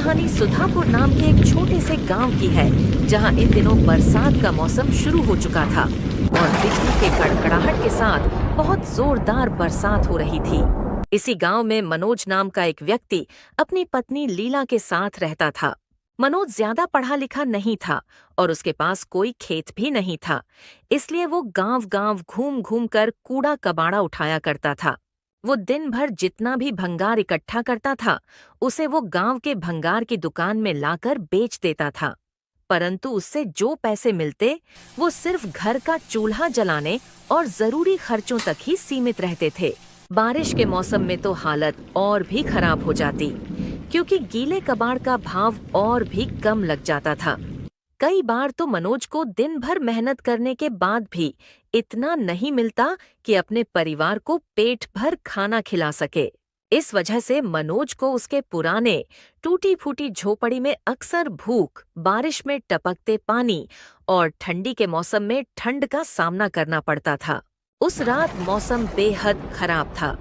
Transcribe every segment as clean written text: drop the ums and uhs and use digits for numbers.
कहानी सुधापुर नाम के एक छोटे से गांव की है, जहां इन दिनों बरसात का मौसम शुरू हो चुका था और बिजली के कड़कड़ाहट के साथ बहुत जोरदार बरसात हो रही थी। इसी गांव में मनोज नाम का एक व्यक्ति अपनी पत्नी लीला के साथ रहता था। मनोज ज्यादा पढ़ा लिखा नहीं था और उसके पास कोई खेत भी नहीं था, इसलिए वो गांव-गांव घूम-घूम कर कूड़ा कबाड़ा उठाया करता था। वो दिन भर जितना भी भंगार इकट्ठा करता था, उसे वो गांव के भंगार की दुकान में लाकर बेच देता था। परंतु उससे जो पैसे मिलते, वो सिर्फ घर का चूल्हा जलाने और जरूरी खर्चों तक ही सीमित रहते थे। बारिश के मौसम में तो हालत और भी खराब हो जाती, क्योंकि गीले कबाड़ का भाव और भी कम लग जाता था। कई बार तो मनोज को दिन भर मेहनत करने के बाद भी इतना नहीं मिलता कि अपने परिवार को पेट भर खाना खिला सके। इस वजह से मनोज को उसके पुराने टूटी-फूटी झोपड़ी में अक्सर भूख, बारिश में टपकते पानी और ठंडी के मौसम में ठंड का सामना करना पड़ता था। उस रात मौसम बेहद खराब था।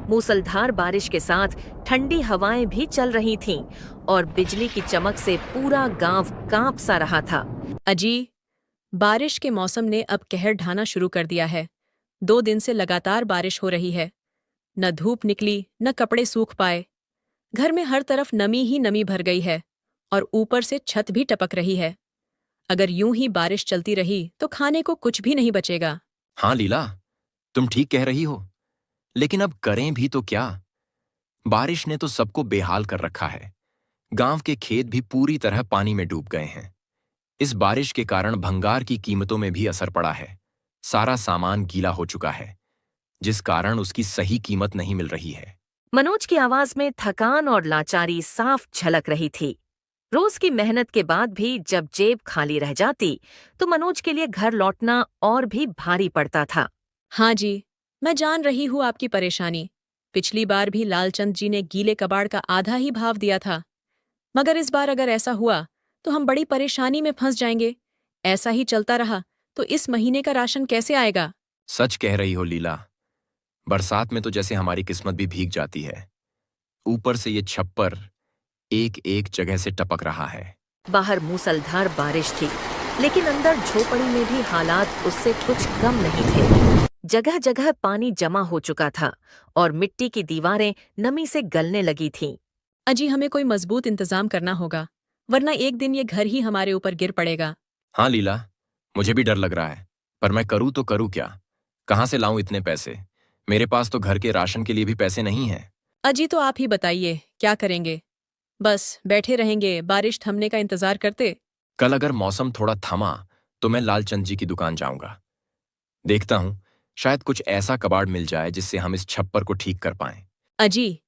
मूसलधार बारिश के साथ ठंडी हवाएं भी चल रही थीं और बिजली की चमक से पूरा गांव कांप सा रहा था। अजी, बारिश के मौसम ने अब कहर ढाना शुरू कर दिया है। 2 दिन से लगातार बारिश हो रही है। न धूप निकली, न कपड़े सूख पाए। घर में हर तरफ नमी ही नमी भर गई है और ऊपर से छत भी टपक रही है। अगर यूं ही बारिश चलती रही तो खाने को कुछ भी नहीं बचेगा। हाँ लीला, तुम ठीक कह रही हो, लेकिन अब करें भी तो क्या? बारिश ने तो सबको बेहाल कर रखा है। गांव के खेत भी पूरी तरह पानी में डूब गए हैं। इस बारिश के कारण भंगार की कीमतों में भी असर पड़ा है। सारा सामान गीला हो चुका है, जिस कारण उसकी सही कीमत नहीं मिल रही है। मनोज की आवाज में थकान और लाचारी साफ झलक रही थी। रोज की मेहनत के बाद भी जब जेब खाली रह जाती, तो मनोज के लिए घर लौटना और भी भारी पड़ता था। हाँ जी, मैं जान रही हूँ आपकी परेशानी। पिछली बार भी लालचंद जी ने गीले कबाड़ का आधा ही भाव दिया था, मगर इस बार अगर ऐसा हुआ तो हम बड़ी परेशानी में फंस जाएंगे। ऐसा ही चलता रहा तो इस महीने का राशन कैसे आएगा? सच कह रही हो लीला, बरसात में तो जैसे हमारी किस्मत भी भीग जाती है। ऊपर से ये छप्पर एक एक जगह से टपक रहा है। बाहर मूसलधार बारिश थी, लेकिन अंदर झोपड़ी में भी हालात उससे कुछ कम नहीं थे। जगह जगह पानी जमा हो चुका था और मिट्टी की दीवारें नमी से गलने लगी थीं। अजी, हमें कोई मजबूत इंतजाम करना होगा, वरना एक दिन ये घर ही हमारे ऊपर गिर पड़ेगा। हाँ लीला, मुझे भी डर लग रहा है, पर मैं करूँ तो करूँ क्या? कहाँ से लाऊं इतने पैसे? मेरे पास तो घर के राशन के लिए भी पैसे नहीं हैं। अजी, तो आप ही बताइए क्या करेंगे? बस बैठे रहेंगे बारिश थमने का इंतजार करते? कल अगर मौसम थोड़ा थमा तो मैं लालचंद जी की दुकान जाऊंगा। देखता हूं, शायद कुछ ऐसा कबाड़ मिल जाए जिससे हम इस छप्पर को ठीक कर पाएं। अजी,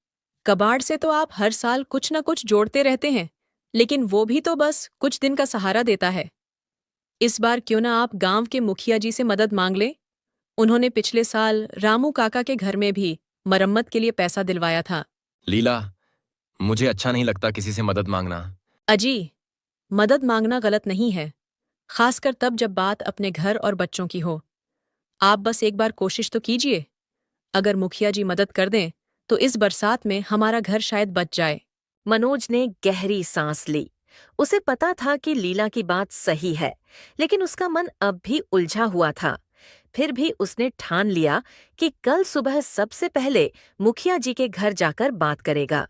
कबाड़ से तो आप हर साल कुछ न कुछ जोड़ते रहते हैं, लेकिन वो भी तो बस कुछ दिन का सहारा देता है। इस बार क्यों ना आप गांव के मुखिया जी से मदद मांग लें? उन्होंने पिछले साल रामू काका के घर में भी मरम्मत के लिए पैसा दिलवाया था। लीला, मुझे अच्छा नहीं लगता किसी से मदद मांगना। अजी, मदद मांगना गलत नहीं है, खासकर तब जब बात अपने घर और बच्चों की हो। आप बस एक बार कोशिश तो कीजिए। अगर मुखिया जी मदद कर दें तो इस बरसात में हमारा घर शायद बच जाए। मनोज ने गहरी सांस ली। उसे पता था कि लीला की बात सही है, लेकिन उसका मन अब भी उलझा हुआ था। फिर भी उसने ठान लिया कि कल सुबह सबसे पहले मुखिया जी के घर जाकर बात करेगा।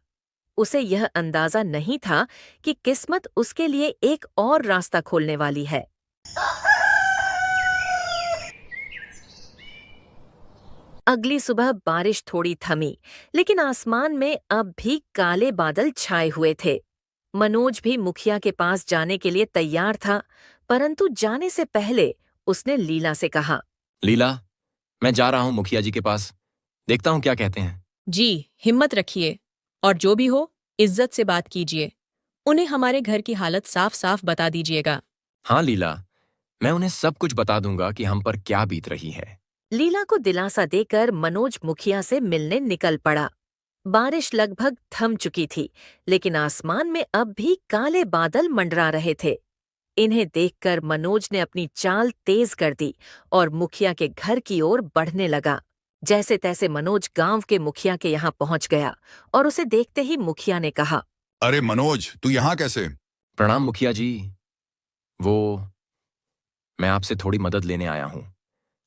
उसे यह अंदाजा नहीं था कि किस्मत उसके लिए एक और रास्ता खोलने वाली है। अगली सुबह बारिश थोड़ी थमी, लेकिन आसमान में अब भी काले बादल छाए हुए थे। मनोज भी मुखिया के पास जाने के लिए तैयार था, परंतु जाने से पहले उसने लीला से कहा, लीला, मैं जा रहा हूं मुखिया जी के पास। देखता हूं क्या कहते हैं। जी, हिम्मत रखिए और जो भी हो, इज्जत से बात कीजिए। उन्हें हमारे घर की हालत साफ साफ बता दीजिएगा। हाँ लीला, मैं उन्हें सब कुछ बता दूंगा कि हम पर क्या बीत रही है। लीला को दिलासा देकर मनोज मुखिया से मिलने निकल पड़ा। बारिश लगभग थम चुकी थी, लेकिन आसमान में अब भी काले बादल मंडरा रहे थे। इन्हें देखकर मनोज ने अपनी चाल तेज कर दी और मुखिया के घर की ओर बढ़ने लगा। जैसे तैसे मनोज गांव के मुखिया के यहाँ पहुंच गया और उसे देखते ही मुखिया ने कहा, अरे मनोज, तू यहाँ कैसे? प्रणाम मुखिया जी। वो मैं आपसे थोड़ी मदद लेने आया हूं।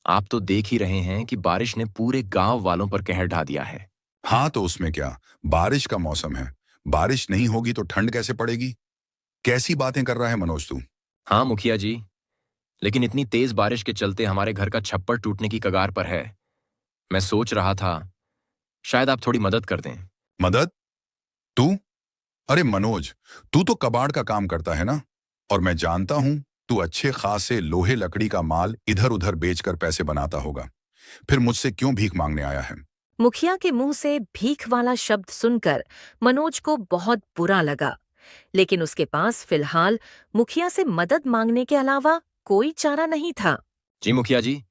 आप तो देख ही रहे हैं कि बारिश ने पूरे गांव वालों पर कहर ढा दिया है। हाँ तो उसमें क्या, बारिश का मौसम है। बारिश नहीं होगी तो ठंड कैसे पड़ेगी? कैसी बातें कर रहा है मनोज तू? हाँ मुखिया जी, लेकिन इतनी तेज बारिश के चलते हमारे घर का छप्पर टूटने की कगार पर है। मैं सोच रहा था शायद आप थोड़ी मदद कर दें। मदद? तू? अरे मनोज, तू तो कबाड़ का काम करता है ना, और मैं जानता हूं तू अच्छे खासे लोहे लकड़ी का माल इधर उधर बेचकर पैसे बनाता होगा। फिर मुझसे क्यों भीख मांगने आया है? मुखिया के मुंह से भीख वाला शब्द सुनकर मनोज को बहुत बुरा लगा, लेकिन उसके पास फिलहाल मुखिया से मदद मांगने के अलावा कोई चारा नहीं था। जी मुखिया जी,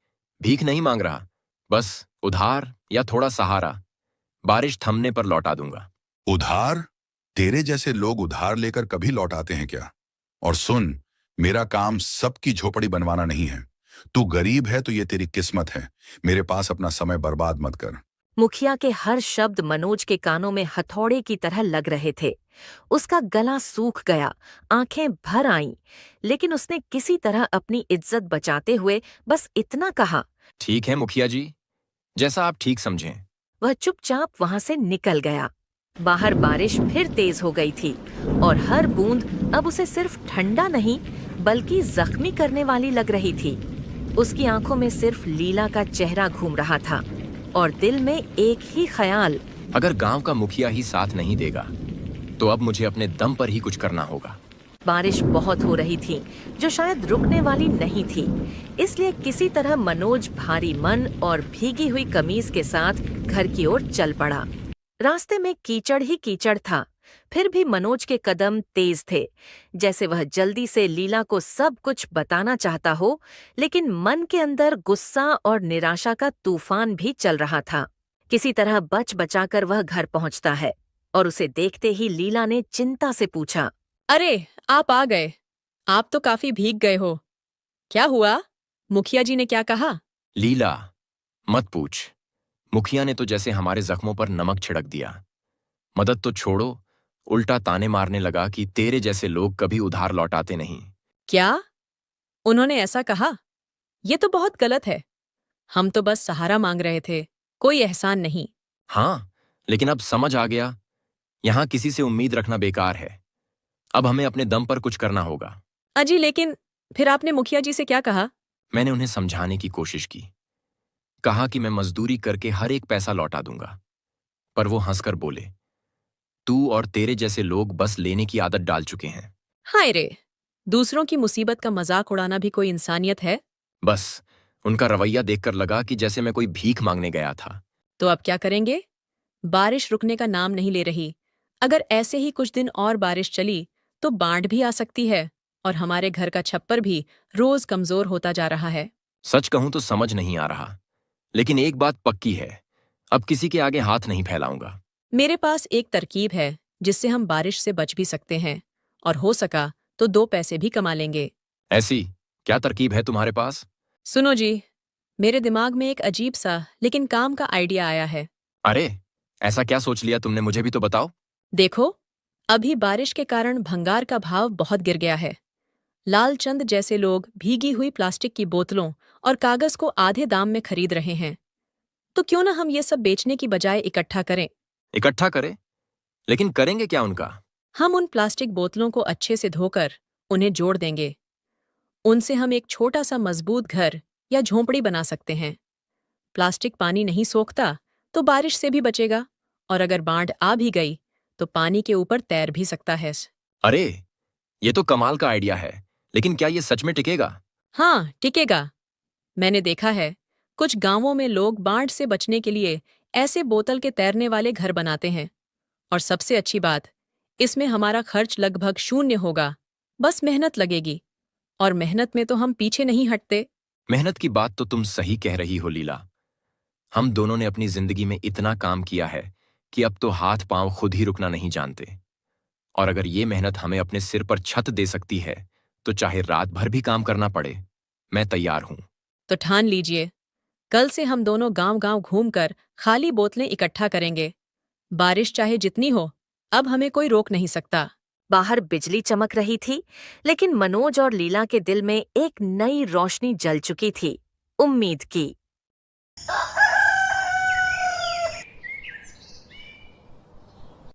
भीख नहीं मांग रहा, बस उधार या थोड़ा सहारा बारिश थमने पर लौटा दूंगा। उधार? तेरे जैसे लोग उधार लेकर कभी लौटाते हैं क्या? और सुन, मेरा काम सबकी झोपड़ी बनवाना नहीं है। तू गरीब है तो ये तेरी किस्मत है। मेरे पास अपना समय बर्बाद मत कर। मुखिया के हर शब्द मनोज के कानों में हथौड़े की तरह लग रहे थे। उसका गला सूख गया, आंखें भर आईं, लेकिन उसने किसी तरह अपनी इज्जत बचाते हुए बस इतना कहा। ठीक है मुखिया जी, जैसा आप ठीक समझें। वह चुपचाप वहां से निकल गया। बाहर बारिश फिर तेज हो गई थी और हर बूंद अब उसे सिर्फ ठंडा नहीं बल्कि जख्मी करने वाली लग रही थी। उसकी आंखों में सिर्फ लीला का चेहरा घूम रहा था और दिल में एक ही ख्याल, अगर गांव का मुखिया ही साथ नहीं देगा तो अब मुझे अपने दम पर ही कुछ करना होगा। बारिश बहुत हो रही थी जो शायद रुकने वाली नहीं थी, इसलिए किसी तरह मनोज भारी मन और भीगी हुई कमीज के साथ घर की ओर चल पड़ा। रास्ते में कीचड़ ही कीचड़ था, फिर भी मनोज के कदम तेज थे, जैसे वह जल्दी से लीला को सब कुछ बताना चाहता हो, लेकिन मन के अंदर गुस्सा और निराशा का तूफान भी चल रहा था। किसी तरह बच बचाकर वह घर पहुंचता है और उसे देखते ही लीला ने चिंता से पूछा। अरे, आप आ गए। आप तो काफी भीग गए हो। क्या हुआ? मुखिया जी ने क्या कहा? लीला, मत पूछ। मुखिया ने तो जैसे हमारे जख्मों पर नमक छिड़क दिया। मदद तो छोड़ो, उल्टा ताने मारने लगा कि तेरे जैसे लोग कभी उधार लौटाते नहीं। क्या? उन्होंने ऐसा कहा? ये तो बहुत गलत है। हम तो बस सहारा मांग रहे थे, कोई एहसान नहीं। हाँ, लेकिन अब समझ आ गया, यहां किसी से उम्मीद रखना बेकार है। अब हमें अपने दम पर कुछ करना होगा। अजी, लेकिन फिर आपने मुखिया जी से क्या कहा? मैंने उन्हें समझाने की कोशिश की। कहा कि मैं मजदूरी करके हर एक पैसा लौटा दूंगा, पर वो हंसकर बोले, तू और तेरे जैसे लोग बस लेने की आदत डाल चुके हैं। हाय रे, दूसरों की मुसीबत का मजाक उड़ाना भी कोई इंसानियत है? बस उनका रवैया देखकर लगा कि जैसे मैं कोई भीख मांगने गया था। तो अब क्या करेंगे? बारिश रुकने का नाम नहीं ले रही। अगर ऐसे ही कुछ दिन और बारिश चली तो बाढ़ भी आ सकती है और हमारे घर का छप्पर भी रोज कमजोर होता जा रहा है। सच कहूं तो समझ नहीं आ रहा, लेकिन एक बात पक्की है, अब किसी के आगे हाथ नहीं फैलाऊंगा। मेरे पास एक तरकीब है जिससे हम बारिश से बच भी सकते हैं और हो सका तो 2 पैसे भी कमा लेंगे। ऐसी क्या तरकीब है तुम्हारे पास? सुनो जी, मेरे दिमाग में एक अजीब सा लेकिन काम का आइडिया आया है। अरे, ऐसा क्या सोच लिया तुमने, मुझे भी तो बताओ। देखो, अभी बारिश के कारण भंगार का भाव बहुत गिर गया है। लालचंद जैसे लोग भीगी हुई प्लास्टिक की बोतलों और कागज को आधे दाम में खरीद रहे हैं। तो क्यों ना हम ये सब बेचने की बजाय इकट्ठा करें? इकट्ठा करें? लेकिन करेंगे क्या उनका? हम उन प्लास्टिक बोतलों को अच्छे से धोकर उन्हें जोड़ देंगे। उनसे हम एक छोटा सा मजबूत घर या झोंपड़ी बना सकते हैं। प्लास्टिक पानी नहीं सोखता तो बारिश से भी बचेगा, और अगर बाढ़ आ भी गई तो पानी के ऊपर तैर भी सकता है। अरे, ये तो कमाल का आइडिया है, लेकिन क्या ये सच में टिकेगा? हाँ, टिकेगा। मैंने देखा है, कुछ गांवों में लोग बाढ़ से बचने के लिए ऐसे बोतल के तैरने वाले घर बनाते हैं। और सबसे अच्छी बात, इसमें हमारा खर्च लगभग शून्य होगा। बस मेहनत लगेगी, और मेहनत में तो हम पीछे नहीं हटते। मेहनत की बात तो तुम सही कह रही हो लीला। हम दोनों ने अपनी जिंदगी में इतना काम किया है कि अब तो हाथ पांव खुद ही रुकना नहीं जानते। और अगर ये मेहनत हमें अपने सिर पर छत दे सकती है तो चाहे रात भर भी काम करना पड़े, मैं तैयार हूं। तो ठान लीजिए, कल से हम दोनों गांव-गांव घूमकर खाली बोतलें इकट्ठा करेंगे। बारिश चाहे जितनी हो, अब हमें कोई रोक नहीं सकता। बाहर बिजली चमक रही थी, लेकिन मनोज और लीला के दिल में एक नई रोशनी जल चुकी थी, उम्मीद की।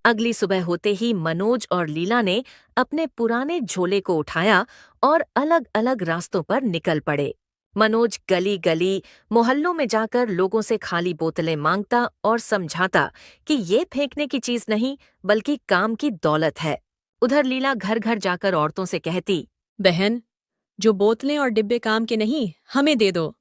अगली सुबह होते ही मनोज और लीला ने अपने पुराने झोले को उठाया और अलग अलग रास्तों पर निकल पड़े। मनोज गली गली, मोहल्लों में जाकर लोगों से खाली बोतलें मांगता और समझाता कि ये फेंकने की चीज नहीं, बल्कि काम की दौलत है। उधर लीला घर घर जाकर औरतों से कहती, बहन, जो बोतलें और डिब्बे काम के नहीं, हमें दे दो,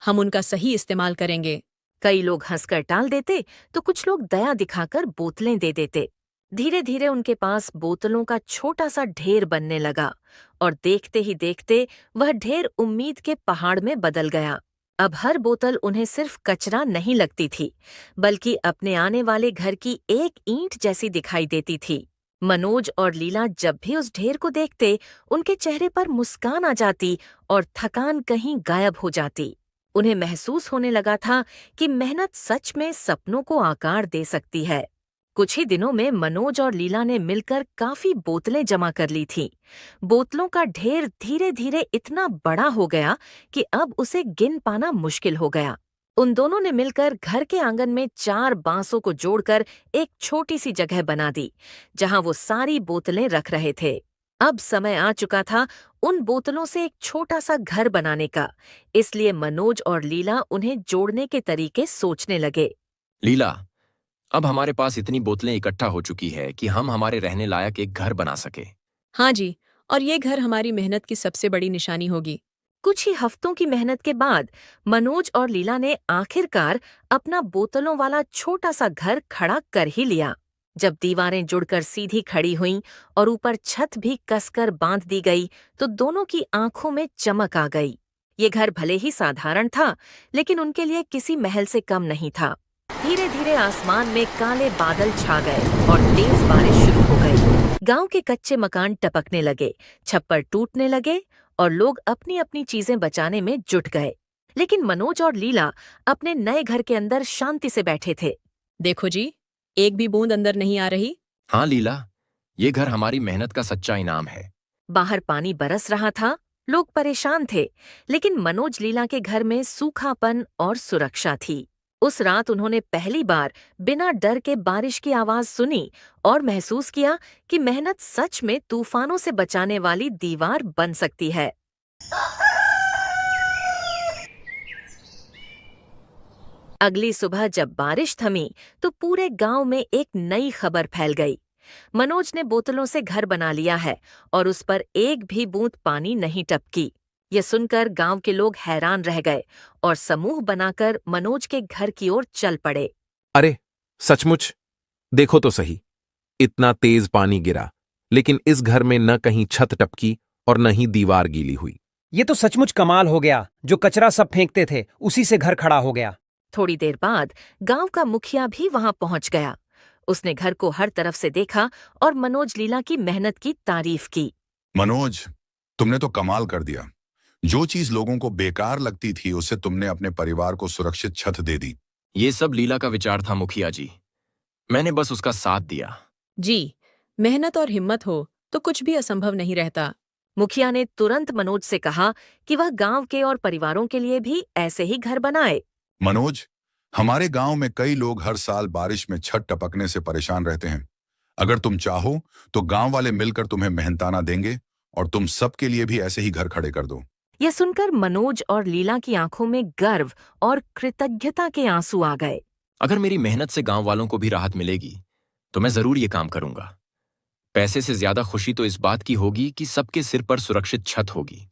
हम उनका सही इस्तेमाल करेंगे। कई लोग हंसकर टाल देते तो कुछ लोग दया दिखाकर बोतलें दे देते। धीरे धीरे उनके पास बोतलों का छोटा सा ढेर बनने लगा और देखते ही देखते वह ढेर उम्मीद के पहाड़ में बदल गया। अब हर बोतल उन्हें सिर्फ कचरा नहीं लगती थी, बल्कि अपने आने वाले घर की एक ईंट जैसी दिखाई देती थी। मनोज और लीला जब भी उस ढेर को देखते, उनके चेहरे पर मुस्कान आ जाती और थकान कहीं गायब हो जाती। उन्हें महसूस होने लगा था कि मेहनत सच में सपनों को आकार दे सकती है। कुछ ही दिनों में मनोज और लीला ने मिलकर काफी बोतलें जमा कर ली थीं। बोतलों का ढेर धीरे धीरे इतना बड़ा हो गया कि अब उसे गिन पाना मुश्किल हो गया। उन दोनों ने मिलकर घर के आंगन में 4 बांसों को जोड़कर एक छोटी सी जगह बना दी, जहां वो सारी बोतलें रख रहे थे। अब समय आ चुका था उन बोतलों से एक छोटा सा घर बनाने का, इसलिए मनोज और लीला उन्हें जोड़ने के तरीके सोचने लगे। लीला, अब हमारे पास इतनी बोतलें इकट्ठा हो चुकी है कि हम हमारे रहने लायक एक घर बना सके। हाँ जी, और ये घर हमारी मेहनत की सबसे बड़ी निशानी होगी। कुछ ही हफ्तों की मेहनत के बाद मनोज और लीला ने आखिरकार अपना बोतलों वाला छोटा सा घर खड़ा कर ही लिया। जब दीवारें जुड़कर सीधी खड़ी हुईं और ऊपर छत भी कसकर बांध दी गई, तो दोनों की आंखों में चमक आ गई। ये घर भले ही साधारण था, लेकिन उनके लिए किसी महल से कम नहीं था। धीरे धीरे आसमान में काले बादल छा गए और तेज बारिश शुरू हो गई। गांव के कच्चे मकान टपकने लगे, छप्पर टूटने लगे और लोग अपनी अपनी चीजें बचाने में जुट गए। लेकिन मनोज और लीला अपने नए घर के अंदर शांति से बैठे थे। देखो जी, एक भी बूंद अंदर नहीं आ रही। हाँ लीला, ये घर हमारी मेहनत का सच्चा इनाम है। बाहर पानी बरस रहा था, लोग परेशान थे, लेकिन मनोज लीला के घर में सूखापन और सुरक्षा थी। उस रात उन्होंने पहली बार बिना डर के बारिश की आवाज सुनी और महसूस किया कि मेहनत सच में तूफानों से बचाने वाली दीवार बन सकती है। अगली सुबह जब बारिश थमी, तो पूरे गांव में एक नई खबर फैल गई। मनोज ने बोतलों से घर बना लिया है और उस पर एक भी बूंद पानी नहीं टपकी। ये सुनकर गांव के लोग हैरान रह गए और समूह बनाकर मनोज के घर की ओर चल पड़े। अरे सचमुच, देखो तो सही, इतना तेज पानी गिरा, लेकिन इस घर में न कहीं छत टपकी और न ही दीवार गीली हुई। ये तो सचमुच कमाल हो गया। जो कचरा सब फेंकते थे, उसी से घर खड़ा हो गया। थोड़ी देर बाद गांव का मुखिया भी वहां पहुंच गया। उसने घर को हर तरफ से देखा और मनोज लीला की मेहनत की तारीफ की। मनोज, तुमने तो कमाल कर दिया। जो चीज लोगों को बेकार लगती थी, उससे तुमने अपने परिवार को सुरक्षित छत दे दी। ये सब लीला का विचार था मुखिया जी, मैंने बस उसका साथ दिया। जी, मेहनत और हिम्मत हो तो कुछ भी असंभव नहीं रहता। मुखिया ने तुरंत मनोज से कहा कि वह गांव के और परिवारों के लिए भी ऐसे ही घर बनाए। मनोज, हमारे गांव में कई लोग हर साल बारिश में छत टपकने से परेशान रहते हैं। अगर तुम चाहो तो गांव वाले मिलकर तुम्हें मेहनताना देंगे और तुम सबके लिए भी ऐसे ही घर खड़े कर दो। यह सुनकर मनोज और लीला की आंखों में गर्व और कृतज्ञता के आंसू आ गए। अगर मेरी मेहनत से गांव वालों को भी राहत मिलेगी तो मैं जरूर ये काम करूंगा। पैसे से ज्यादा खुशी तो इस बात की होगी कि सबके सिर पर सुरक्षित छत होगी।